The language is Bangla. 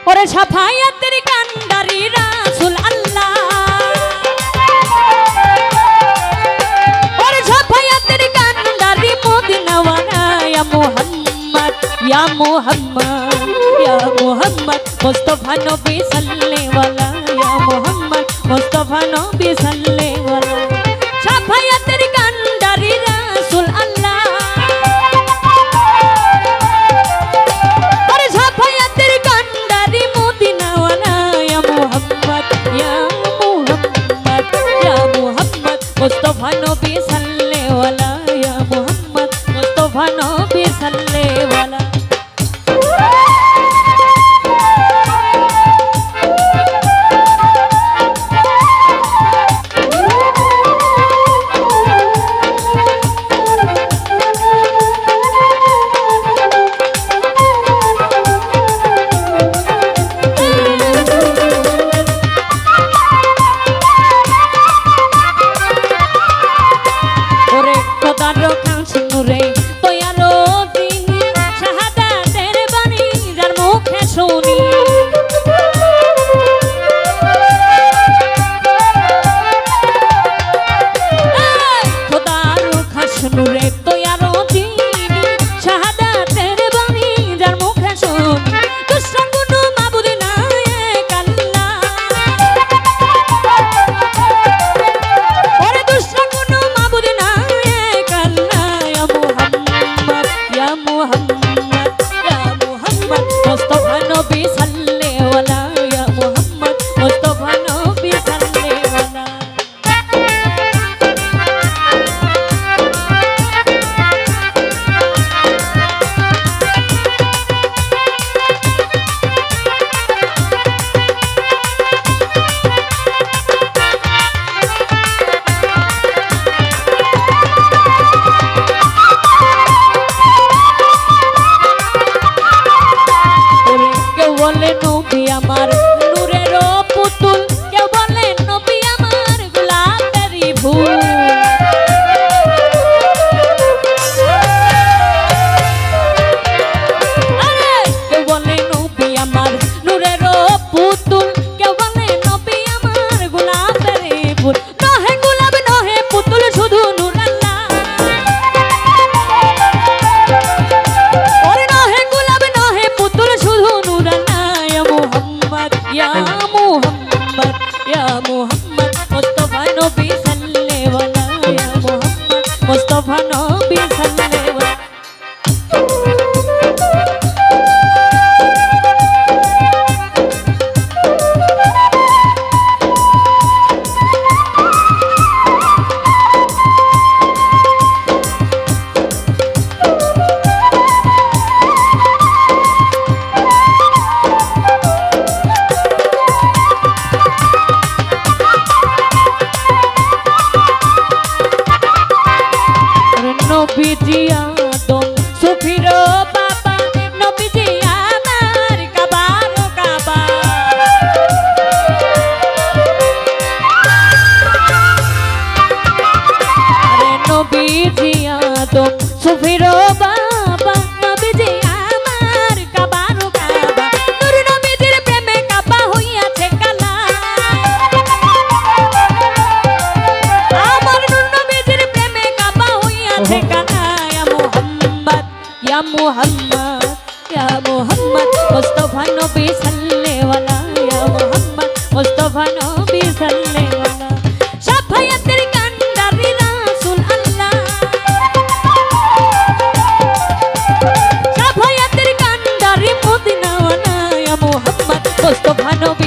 ওরে সাফায়াতের কান্ডারি রাসূল আল্লাহ, ওরে সাফায়াতের কান্ডারি মদিনাওয়ালা ইয়া মুহাম্মদ ইয়া মুহাম্মদ ইয়া মুহাম্মদ মুস্তাফা নবী সাল্লেওয়ালা ইয়া মুহাম্মদ মুস্তাফা নবী সাল্লেওয়ালা সাফায়াতের কান্ডারি রাসূল আল্লাহ, ওরে সাফায়াতের কান্ডারি মদিনাওয়ালা ইয়া মুহাম্মদ ইয়া মুহাম্মদ ইয়া মুহাম্মদ মুস্তাফা নবী সাল্লেওয়ালা ইয়া মুহাম্মদ মুস্তাফা নবী সাল্লেওয়ালা। নবীজি আদম সুফির বাবা, নবীজি আমার কাবার কাবা, আরে নবীজি আদম সুফির বাবা, নবীজি আমার কাবার কাবা, নূর নবীজির প্রেমে কাবা হইয়াছে কালা, আমার নূর নবীজির প্রেমে কাবা হইয়াছে কালা। या मोहम्मद मुस्तफा नबी सल्लेवाला या मोहम्मद मुस्तफा नबी सल्लेवाला शाफायातेर कांडारी रासूल अल्लाह, शाफायातेर कांडारी मदिनावाला या मोहम्मद मुस्तफा नबी